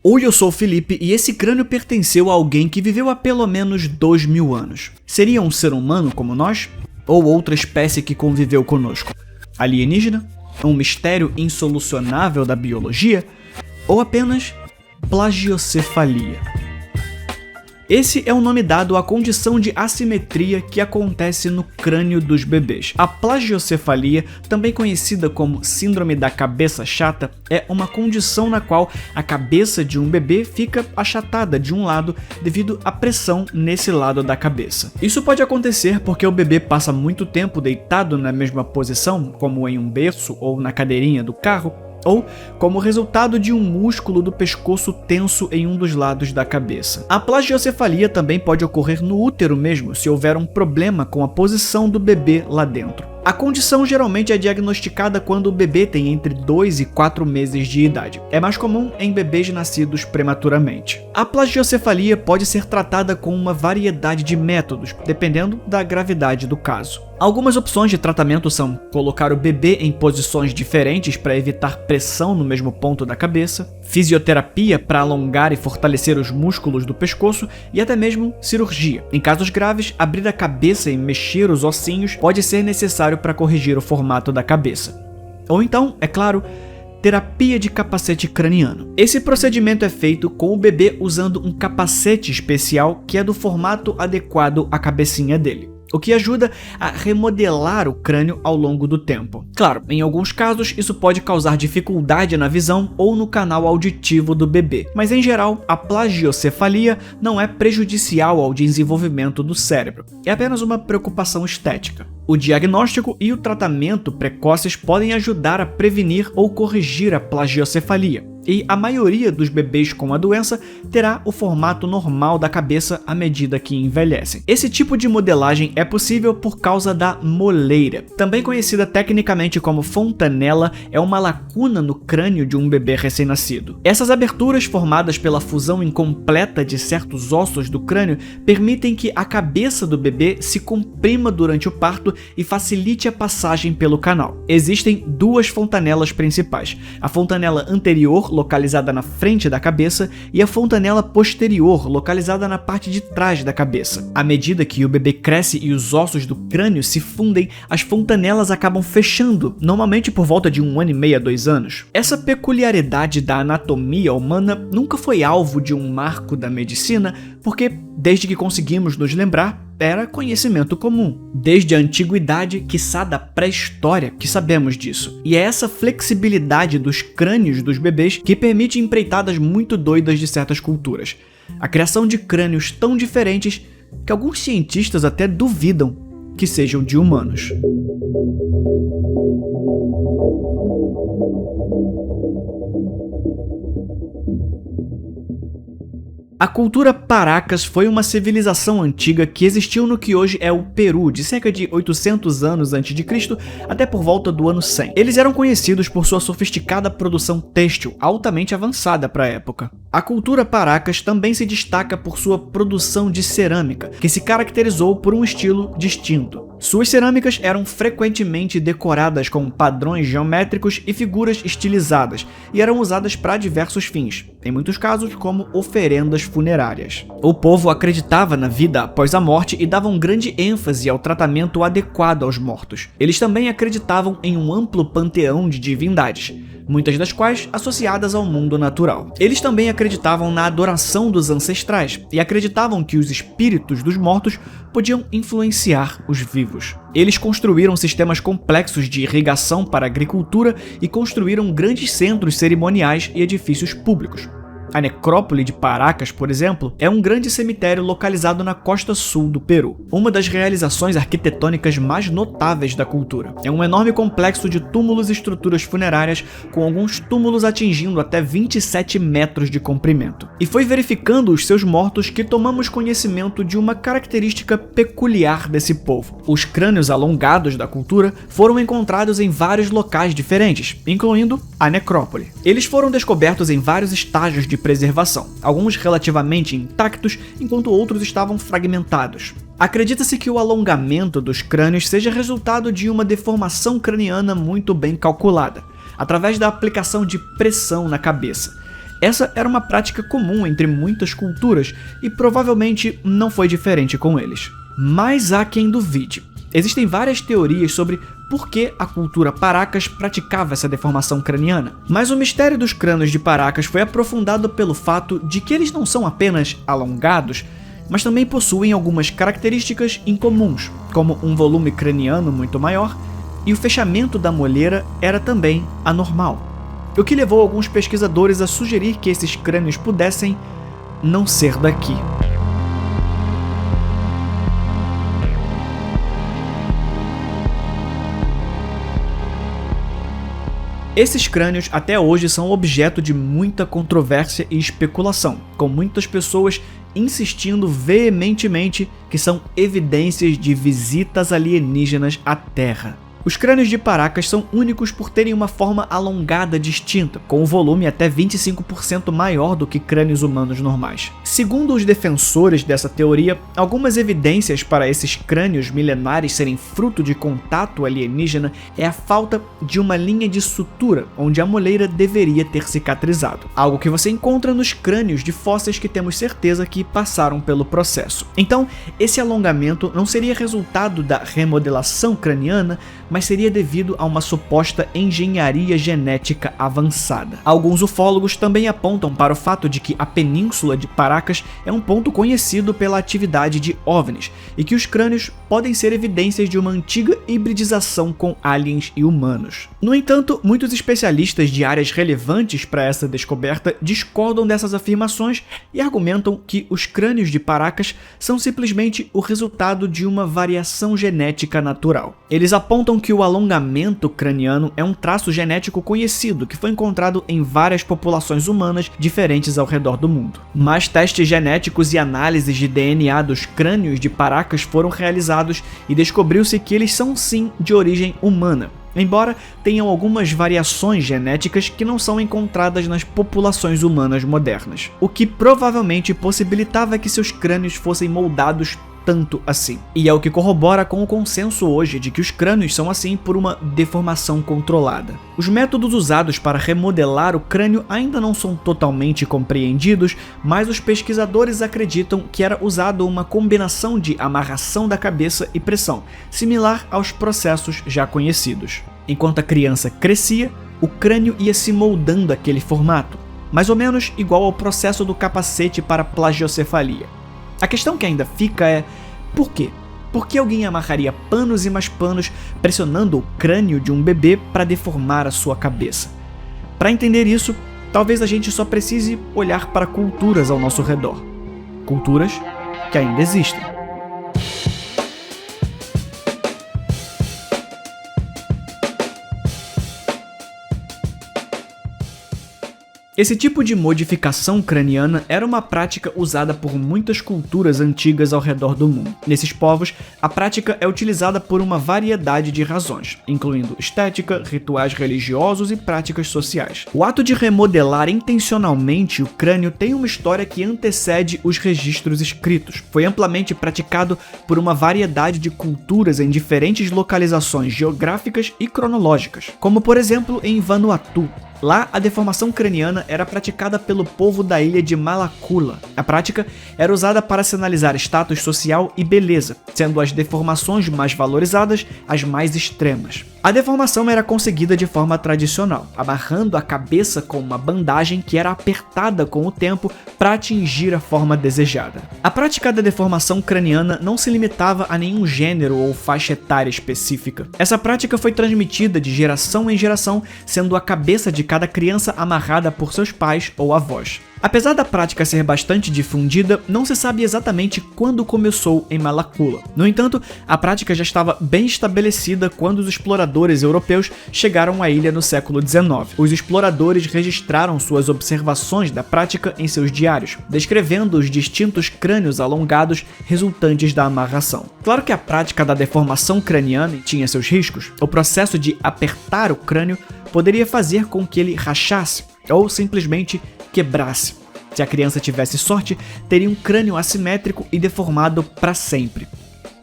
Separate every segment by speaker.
Speaker 1: Oi, eu sou o Felipe e esse crânio pertenceu a alguém que viveu há pelo menos 2000 anos. Seria um ser humano como nós? Ou outra espécie que conviveu conosco? Alienígena? Um mistério insolucionável da biologia? Ou apenas plagiocefalia? Esse é o nome dado à condição de assimetria que acontece no crânio dos bebês. A plagiocefalia, também conhecida como síndrome da cabeça chata, é uma condição na qual a cabeça de um bebê fica achatada de um lado devido à pressão nesse lado da cabeça. Isso pode acontecer porque o bebê passa muito tempo deitado na mesma posição, como em um berço ou na cadeirinha do carro, ou como resultado de um músculo do pescoço tenso em um dos lados da cabeça. A plagiocefalia também pode ocorrer no útero mesmo, se houver um problema com a posição do bebê lá dentro. A condição geralmente é diagnosticada quando o bebê tem entre 2 e 4 meses de idade. É mais comum em bebês nascidos prematuramente. A plagiocefalia pode ser tratada com uma variedade de métodos, dependendo da gravidade do caso. Algumas opções de tratamento são colocar o bebê em posições diferentes para evitar pressão no mesmo ponto da cabeça, fisioterapia para alongar e fortalecer os músculos do pescoço e até mesmo cirurgia. Em casos graves, abrir a cabeça e mexer os ossinhos pode ser necessário para corrigir o formato da cabeça. Ou então, é claro, terapia de capacete craniano. Esse procedimento é feito com o bebê usando um capacete especial que é do formato adequado à cabecinha dele, o que ajuda a remodelar o crânio ao longo do tempo. Claro, em alguns casos isso pode causar dificuldade na visão ou no canal auditivo do bebê, mas em geral a plagiocefalia não é prejudicial ao desenvolvimento do cérebro, é apenas uma preocupação estética. O diagnóstico e o tratamento precoces podem ajudar a prevenir ou corrigir a plagiocefalia, e a maioria dos bebês com a doença terá o formato normal da cabeça à medida que envelhecem. Esse tipo de modelagem é possível por causa da moleira. Também conhecida tecnicamente como fontanela, é uma lacuna no crânio de um bebê recém-nascido. Essas aberturas formadas pela fusão incompleta de certos ossos do crânio permitem que a cabeça do bebê se comprima durante o parto e facilite a passagem pelo canal. Existem duas fontanelas principais: a fontanela anterior, localizada na frente da cabeça, e a fontanela posterior, localizada na parte de trás da cabeça. À medida que o bebê cresce e os ossos do crânio se fundem, as fontanelas acabam fechando, normalmente por volta de 1 ano e meio a 2 anos. Essa peculiaridade da anatomia humana nunca foi alvo de um marco da medicina, porque, desde que conseguimos nos lembrar, era conhecimento comum. Desde a antiguidade, quiçá da pré-história, que sabemos disso. E é essa flexibilidade dos crânios dos bebês que permite empreitadas muito doidas de certas culturas. A criação de crânios tão diferentes que alguns cientistas até duvidam que sejam de humanos. A cultura Paracas foi uma civilização antiga que existiu no que hoje é o Peru, de cerca de 800 anos antes de Cristo até por volta do ano 100. Eles eram conhecidos por sua sofisticada produção têxtil, altamente avançada para a época. A cultura Paracas também se destaca por sua produção de cerâmica, que se caracterizou por um estilo distinto. Suas cerâmicas eram frequentemente decoradas com padrões geométricos e figuras estilizadas, e eram usadas para diversos fins, em muitos casos como oferendas funerárias. O povo acreditava na vida após a morte e dava um grande ênfase ao tratamento adequado aos mortos. Eles também acreditavam em um amplo panteão de divindades, muitas das quais associadas ao mundo natural. Eles também acreditavam na adoração dos ancestrais e acreditavam que os espíritos dos mortos podiam influenciar os vivos. Eles construíram sistemas complexos de irrigação para a agricultura e construíram grandes centros cerimoniais e edifícios públicos. A necrópole de Paracas, por exemplo, é um grande cemitério localizado na costa sul do Peru, uma das realizações arquitetônicas mais notáveis da cultura. É um enorme complexo de túmulos e estruturas funerárias, com alguns túmulos atingindo até 27 metros de comprimento. E foi verificando os seus mortos que tomamos conhecimento de uma característica peculiar desse povo. Os crânios alongados da cultura foram encontrados em vários locais diferentes, incluindo a necrópole. Eles foram descobertos em vários estágios de preservação, alguns relativamente intactos, enquanto outros estavam fragmentados. Acredita-se que o alongamento dos crânios seja resultado de uma deformação craniana muito bem calculada, através da aplicação de pressão na cabeça. Essa era uma prática comum entre muitas culturas e provavelmente não foi diferente com eles. Mas há quem duvide. Existem várias teorias sobre por que a cultura Paracas praticava essa deformação craniana. Mas o mistério dos crânios de Paracas foi aprofundado pelo fato de que eles não são apenas alongados, mas também possuem algumas características incomuns, como um volume craniano muito maior e o fechamento da moleira era também anormal. O que levou alguns pesquisadores a sugerir que esses crânios pudessem não ser daqui. Esses crânios até hoje são objeto de muita controvérsia e especulação, com muitas pessoas insistindo veementemente que são evidências de visitas alienígenas à Terra. Os crânios de Paracas são únicos por terem uma forma alongada distinta, com um volume até 25% maior do que crânios humanos normais. Segundo os defensores dessa teoria, algumas evidências para esses crânios milenares serem fruto de contato alienígena é a falta de uma linha de sutura onde a moleira deveria ter cicatrizado, algo que você encontra nos crânios de fósseis que temos certeza que passaram pelo processo. Então, esse alongamento não seria resultado da remodelação craniana, mas seria devido a uma suposta engenharia genética avançada. Alguns ufólogos também apontam para o fato de que a península de Paracas é um ponto conhecido pela atividade de OVNIs e que os crânios podem ser evidências de uma antiga hibridização com aliens e humanos. No entanto, muitos especialistas de áreas relevantes para essa descoberta discordam dessas afirmações e argumentam que os crânios de Paracas são simplesmente o resultado de uma variação genética natural. Eles apontam que o alongamento craniano é um traço genético conhecido que foi encontrado em várias populações humanas diferentes ao redor do mundo. Mas testes genéticos e análises de DNA dos crânios de Paracas foram realizados e descobriu-se que eles são sim de origem humana, embora tenham algumas variações genéticas que não são encontradas nas populações humanas modernas, o que provavelmente possibilitava que seus crânios fossem moldados tanto assim. E é o que corrobora com o consenso hoje de que os crânios são assim por uma deformação controlada. Os métodos usados para remodelar o crânio ainda não são totalmente compreendidos, mas os pesquisadores acreditam que era usado uma combinação de amarração da cabeça e pressão, similar aos processos já conhecidos. Enquanto a criança crescia, o crânio ia se moldando àquele formato, mais ou menos igual ao processo do capacete para plagiocefalia. A questão que ainda fica é, por quê? Por que alguém amarraria panos e mais panos pressionando o crânio de um bebê para deformar a sua cabeça? Para entender isso, talvez a gente só precise olhar para culturas ao nosso redor. Culturas que ainda existem. Esse tipo de modificação craniana era uma prática usada por muitas culturas antigas ao redor do mundo. Nesses povos, a prática é utilizada por uma variedade de razões, incluindo estética, rituais religiosos e práticas sociais. O ato de remodelar intencionalmente o crânio tem uma história que antecede os registros escritos. Foi amplamente praticado por uma variedade de culturas em diferentes localizações geográficas e cronológicas, como por exemplo em Vanuatu. Lá, a deformação craniana era praticada pelo povo da ilha de Malakula. A prática era usada para sinalizar status social e beleza, sendo as deformações mais valorizadas as mais extremas. A deformação era conseguida de forma tradicional, amarrando a cabeça com uma bandagem que era apertada com o tempo para atingir a forma desejada. A prática da deformação craniana não se limitava a nenhum gênero ou faixa etária específica. Essa prática foi transmitida de geração em geração, sendo a cabeça de cada criança amarrada por seus pais ou avós. Apesar da prática ser bastante difundida, não se sabe exatamente quando começou em Malakula. No entanto, a prática já estava bem estabelecida quando os exploradores europeus chegaram à ilha no século XIX. Os exploradores registraram suas observações da prática em seus diários, descrevendo os distintos crânios alongados resultantes da amarração. Claro que a prática da deformação craniana tinha seus riscos. O processo de apertar o crânio poderia fazer com que ele rachasse ou simplesmente quebrasse. Se a criança tivesse sorte, teria um crânio assimétrico e deformado para sempre.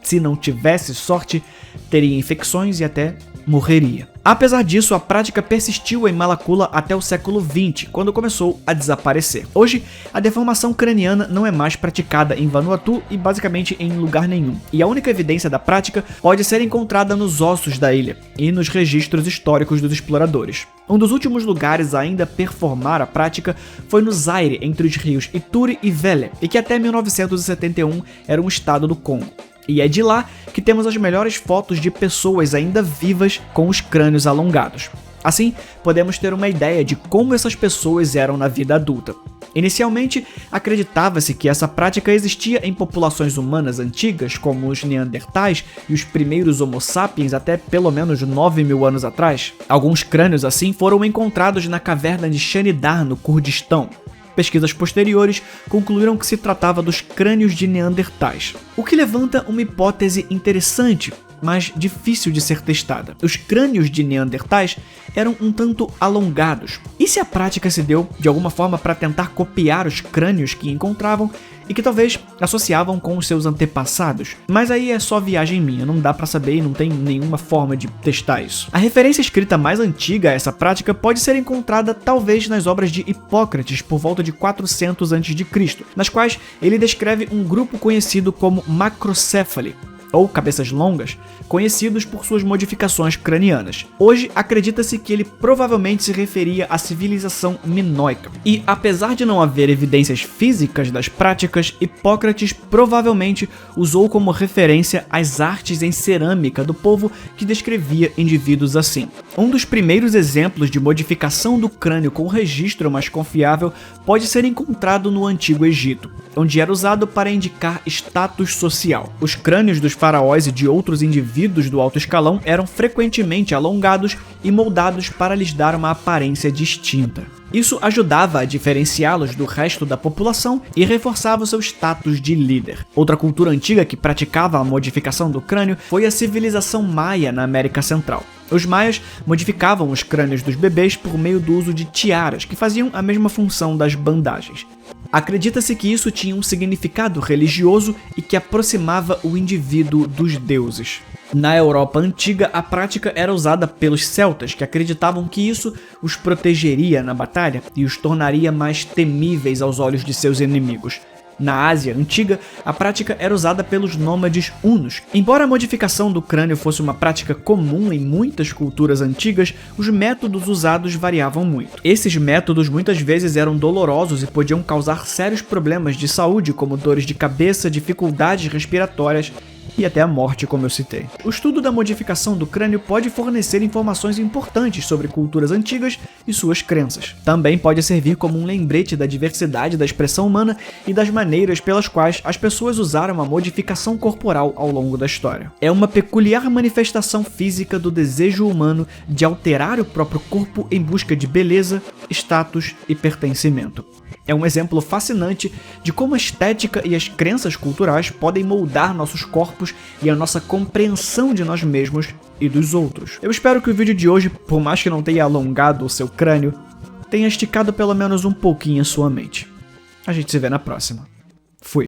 Speaker 1: Se não tivesse sorte, teria infecções e até morreria. Apesar disso, a prática persistiu em Malakula até o século XX, quando começou a desaparecer. Hoje, a deformação craniana não é mais praticada em Vanuatu e basicamente em lugar nenhum, e a única evidência da prática pode ser encontrada nos ossos da ilha e nos registros históricos dos exploradores. Um dos últimos lugares a ainda performar a prática foi no Zaire, entre os rios Ituri e Vele, e que até 1971 era um estado do Congo. E é de lá que temos as melhores fotos de pessoas ainda vivas com os crânios alongados. Assim, podemos ter uma ideia de como essas pessoas eram na vida adulta. Inicialmente, acreditava-se que essa prática existia em populações humanas antigas, como os Neandertais e os primeiros Homo sapiens até pelo menos 9.000 anos atrás. Alguns crânios assim foram encontrados na caverna de Shanidar, no Kurdistão. Pesquisas posteriores concluíram que se tratava dos crânios de Neandertais, o que levanta uma hipótese interessante, mas difícil de ser testada. Os crânios de Neandertais eram um tanto alongados. E se a prática se deu de alguma forma para tentar copiar os crânios que encontravam e que talvez associavam com os seus antepassados? Mas aí é só viagem minha, não dá para saber e não tem nenhuma forma de testar isso. A referência escrita mais antiga a essa prática pode ser encontrada talvez nas obras de Hipócrates por volta de 400 a.C., nas quais ele descreve um grupo conhecido como macrocéfali, ou cabeças longas, conhecidos por suas modificações cranianas. Hoje, acredita-se que ele provavelmente se referia à civilização minoica. E, apesar de não haver evidências físicas das práticas, Hipócrates provavelmente usou como referência as artes em cerâmica do povo que descrevia indivíduos assim. Um dos primeiros exemplos de modificação do crânio com registro mais confiável pode ser encontrado no Antigo Egito, onde era usado para indicar status social. Os crânios dos faraós e de outros indivíduos do alto escalão eram frequentemente alongados e moldados para lhes dar uma aparência distinta. Isso ajudava a diferenciá-los do resto da população e reforçava o seu status de líder. Outra cultura antiga que praticava a modificação do crânio foi a civilização maia na América Central. Os maias modificavam os crânios dos bebês por meio do uso de tiaras, que faziam a mesma função das bandagens. Acredita-se que isso tinha um significado religioso e que aproximava o indivíduo dos deuses. Na Europa antiga, a prática era usada pelos celtas, que acreditavam que isso os protegeria na batalha e os tornaria mais temíveis aos olhos de seus inimigos. Na Ásia antiga, a prática era usada pelos nômades hunos. Embora a modificação do crânio fosse uma prática comum em muitas culturas antigas, os métodos usados variavam muito. Esses métodos muitas vezes eram dolorosos e podiam causar sérios problemas de saúde, como dores de cabeça, dificuldades respiratórias e até a morte, como eu citei. O estudo da modificação do crânio pode fornecer informações importantes sobre culturas antigas e suas crenças. Também pode servir como um lembrete da diversidade da expressão humana e das maneiras pelas quais as pessoas usaram a modificação corporal ao longo da história. É uma peculiar manifestação física do desejo humano de alterar o próprio corpo em busca de beleza, status e pertencimento. É um exemplo fascinante de como a estética e as crenças culturais podem moldar nossos corpos e a nossa compreensão de nós mesmos e dos outros. Eu espero que o vídeo de hoje, por mais que não tenha alongado o seu crânio, tenha esticado pelo menos um pouquinho a sua mente. A gente se vê na próxima.